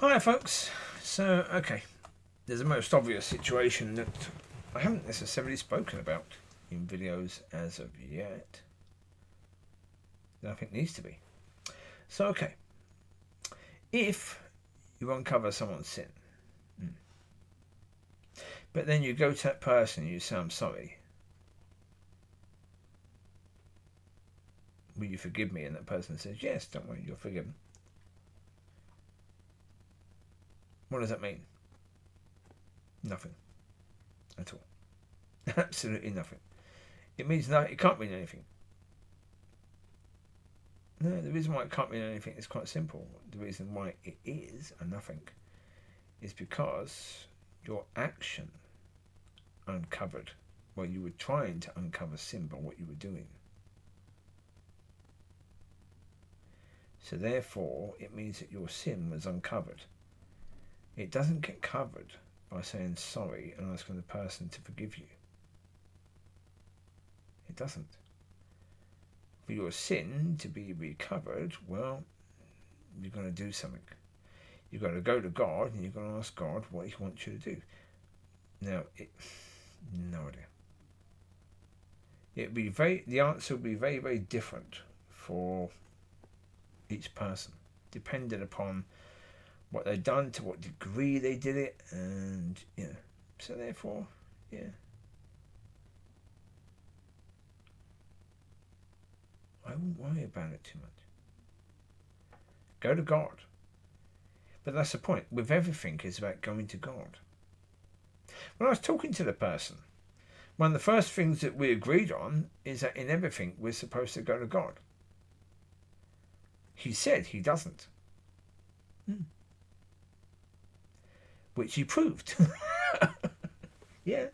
Hi folks. So, okay, there's a most obvious situation that I haven't necessarily spoken about in videos as of yet. That I think needs to be. So, okay, if you uncover someone's sin, but then you go to that person and you say, I'm sorry, will you forgive me? And that person says, yes, don't worry, you're forgiven. What does that mean? Nothing at all. Absolutely nothing. It means nothing. It can't mean anything. No, the reason why it can't mean anything is quite simple. The reason why it is a nothing is because your action uncovered, well, you were trying to uncover sin by what you were doing. So therefore, it means that your sin was uncovered. It doesn't get covered by saying sorry and asking the person to forgive you. It doesn't. For your sin to be recovered, well, you've got to do something. You've got to go to God and you've got to ask God what He wants you to do. Now, no idea. The answer will be very, very different for each person, depending upon what they've done, to what degree they did it, and so therefore, I wouldn't worry about it too much. Go to God. But that's the point. With everything, it's about going to God. When I was talking to the person, one of the first things that we agreed on is that in everything we're supposed to go to God. He said he doesn't. Which he proved. Yeah.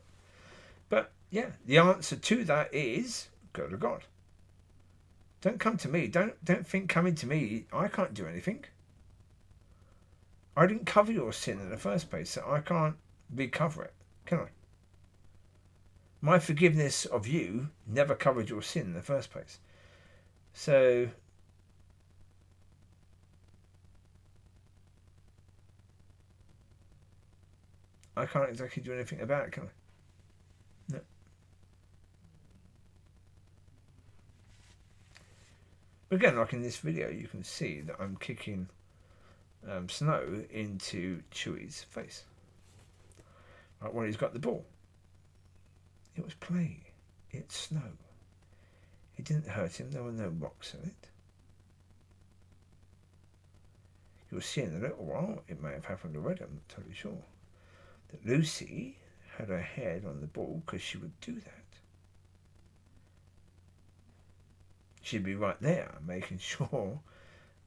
But yeah, the answer to that is go to God. Don't come to me. Don't think coming to me, I can't do anything. I didn't cover your sin in the first place, so I can't recover it, can I? My forgiveness of you never covered your sin in the first place. So I can't exactly do anything about it, can I? No. But again, like in this video, you can see that I'm kicking Snow into Chewie's face. Right when he's got the ball. It was play. It's snow. It didn't hurt him. There were no rocks in it. You'll see in a little while, it may have happened already, I'm not totally sure, that Lucy had her head on the ball because she would do that. She'd be right there, making sure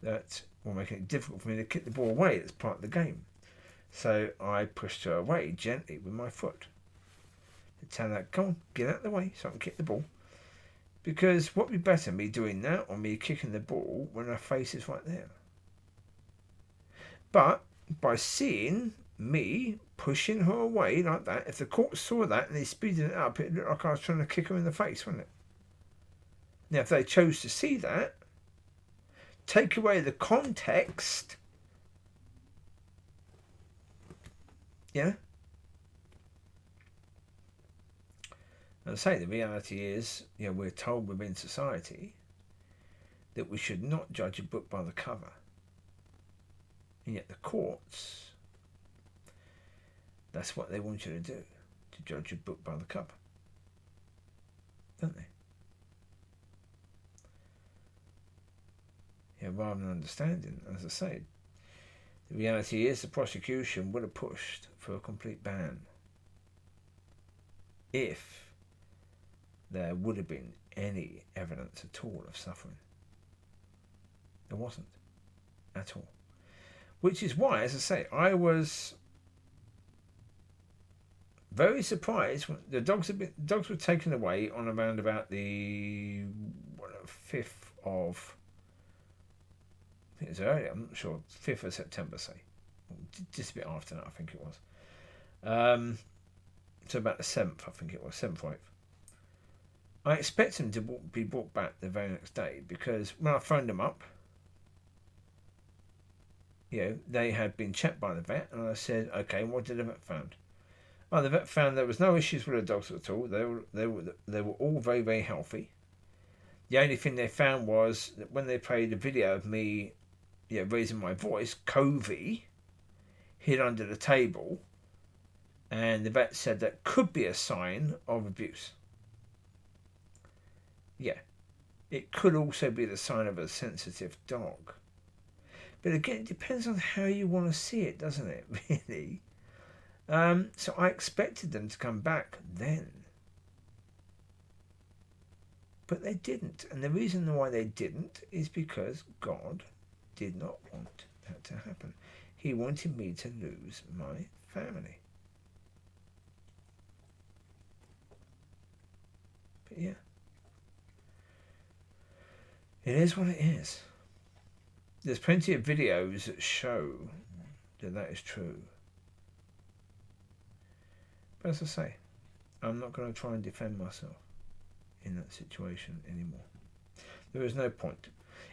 that, or making it difficult for me to kick the ball away. It's part of the game. So I pushed her away gently with my foot to tell her, come on, get out of the way so I can kick the ball. Because what would be better, me doing that or me kicking the ball when her face is right there? But by seeing me pushing her away like that, if the court saw that and they speeded it up, it looked like I was trying to kick her in the face, wouldn't it? Now, if they chose to see that, take away the context, yeah. And I say the reality is, we're told within society that we should not judge a book by the cover. And yet the courts, that's what they want you to do, to judge a book by the cover. Don't they? Rather than understanding, as I say, the reality is the prosecution would have pushed for a complete ban if there would have been any evidence at all of suffering. There wasn't at all. Which is why, as I say, I was very surprised when the dogs were taken away on around about the 5th of, I think it was early, I'm not sure, 5th of September, say. Just a bit after that, I think it was. So about the 7th, I think it was, 7th or 8th. I expect them to be brought back the very next day because when I phoned them up, they had been checked by the vet, and I said, okay, what did the vet found? Oh, the vet found there was no issues with the dogs at all. They were all very, very healthy. The only thing they found was that when they played a video of me, raising my voice, Covey hid under the table, and the vet said that could be a sign of abuse. Yeah, it could also be the sign of a sensitive dog. But again, it depends on how you want to see it, doesn't it, really? So I expected them to come back then. But they didn't. And the reason why they didn't is because God did not want that to happen. He wanted me to lose my family. But yeah. It is what it is. There's plenty of videos that show that is true. But as I say, I'm not going to try and defend myself in that situation anymore. There is no point.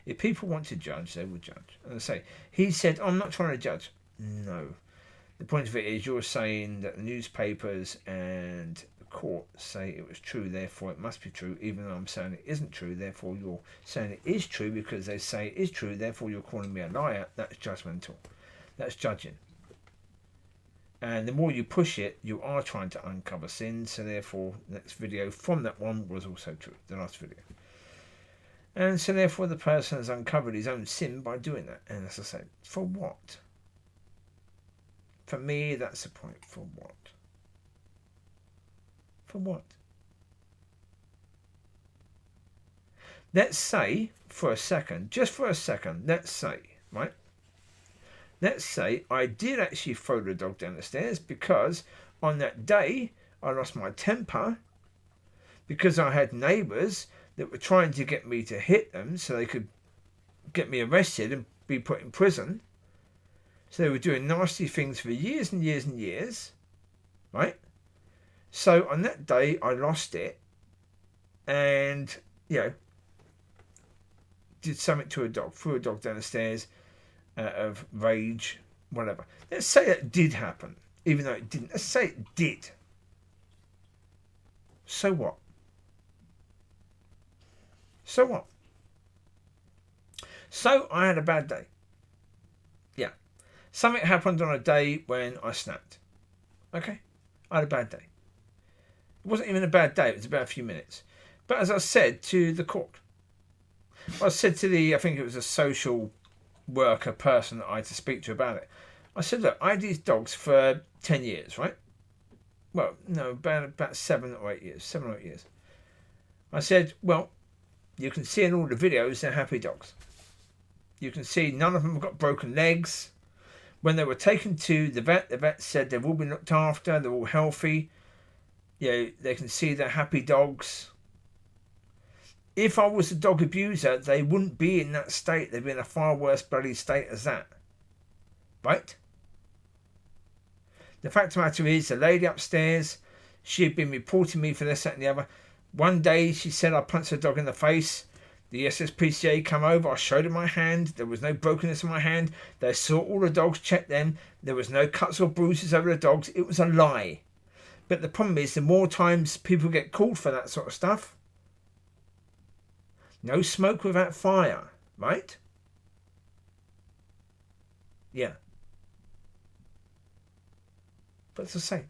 If people want to judge, they will judge. And I say, he said, I'm not trying to judge. No. The point of it is you're saying that the newspapers and the court say it was true, therefore it must be true, even though I'm saying it isn't true, therefore you're saying it is true because they say it is true, therefore you're calling me a liar. That's judgmental. That's judging. And the more you push it, you are trying to uncover sins. So therefore, the next video from that one was also true, the last video. And so therefore, the person has uncovered his own sin by doing that. And as I said, for what? For me, that's the point. For what? For what? Let's say, for a second, just for a second, let's say, right? Let's say I did actually throw the dog down the stairs because on that day I lost my temper because I had neighbours that were trying to get me to hit them so they could get me arrested and be put in prison. So they were doing nasty things for years and years and years, right? So on that day I lost it and, did something to a dog, threw a dog down the stairs. Of rage, whatever. Let's say it did happen, even though it didn't. Let's say it did. So what? So what? So I had a bad day. Yeah. Something happened on a day when I snapped. Okay? I had a bad day. It wasn't even a bad day, it was about a few minutes. But as I said to the court, I said to I think it was a social worker person that I had to speak to about it. I said, look, I had these dogs for 10 years, right? Well, no, about 7 or 8 years. 7 or 8 years. I said, well, you can see in all the videos they're happy dogs. You can see none of them have got broken legs. When they were taken to the vet said they've all been looked after, they're all healthy. They can see they're happy dogs. If I was a dog abuser, they wouldn't be in that state. They'd be in a far worse bloody state as that. Right? The fact of the matter is, the lady upstairs, she had been reporting me for this, that and the other. One day she said I punched a dog in the face. The SSPCA come over, I showed her my hand. There was no brokenness in my hand. They saw all the dogs, checked them. There was no cuts or bruises over the dogs. It was a lie. But the problem is, the more times people get called for that sort of stuff, no smoke without fire, right? Yeah. But as I say,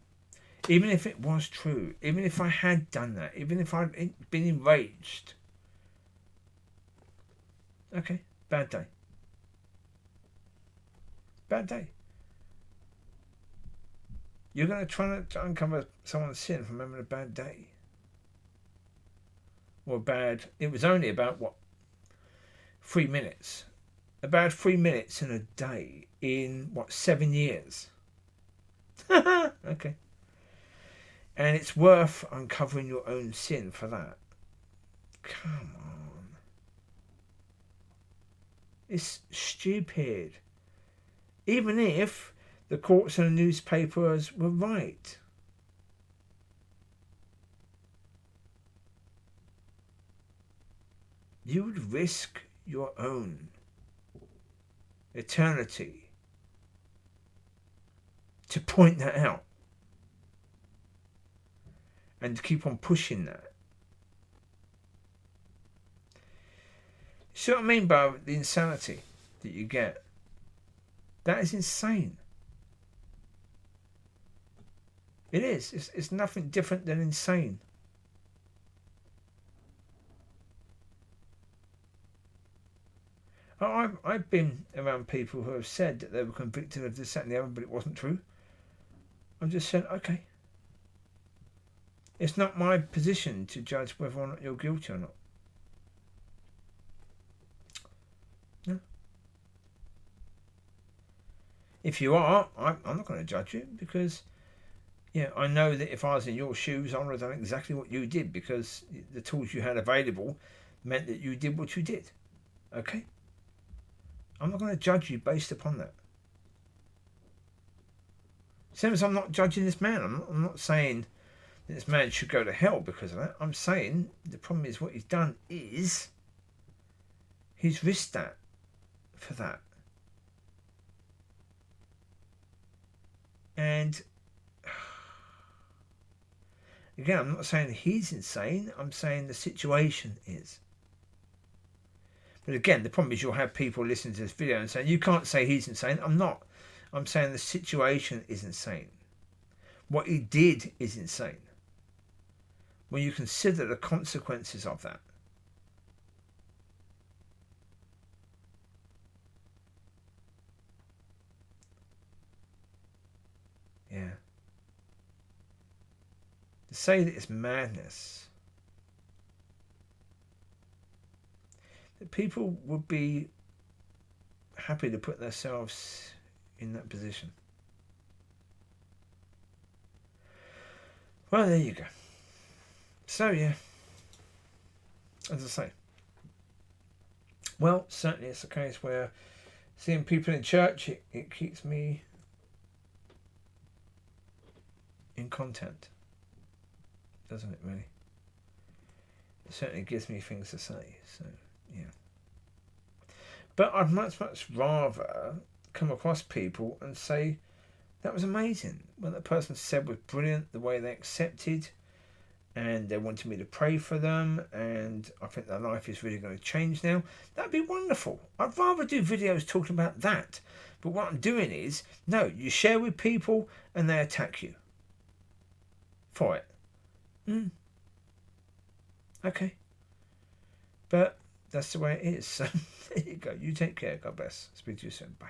even if it was true, even if I had done that, even if I'd been enraged, okay, bad day. Bad day. You're going to try to uncover someone's sin from having a bad day. Or bad, it was only about, 3 minutes. About 3 minutes in a day in, 7 years. Okay. And it's worth uncovering your own sin for that. Come on. It's stupid. Even if the courts and the newspapers were right. You would risk your own eternity to point that out and to keep on pushing that. See what I mean by the insanity that you get? That is insane. It is. It's nothing different than insane. I've been around people who have said that they were convicted of this, that and the other, but it wasn't true. I've just said, okay. It's not my position to judge whether or not you're guilty or not. No. If you are, I'm not going to judge you, because I know that if I was in your shoes, I would have done exactly what you did, because the tools you had available meant that you did what you did. Okay? I'm not going to judge you based upon that. Same as I'm not judging this man. I'm not saying that this man should go to hell because of that. I'm saying the problem is what he's done is he's risked that for that. And again, I'm not saying he's insane. I'm saying the situation is. But again, the problem is you'll have people listening to this video and saying, you can't say he's insane. I'm not. I'm saying the situation is insane. What he did is insane. When you consider the consequences of that. Yeah. To say that it's madness. That people would be happy to put themselves in that position. Well, there you go. So, yeah. As I say. Well, certainly it's a case where seeing people in church, it keeps me in content. Doesn't it, really? It certainly gives me things to say. So, yeah. But I'd much rather come across people and say, that was amazing. What that person said was brilliant. The way they accepted, and they wanted me to pray for them, and I think their life is really going to change now. That'd be wonderful. I'd rather do videos talking about that. But what I'm doing is, no, you share with people and they attack you for it. Okay. But that's the way it is. So there you go. You take care. God bless. Speak to you soon. Bye.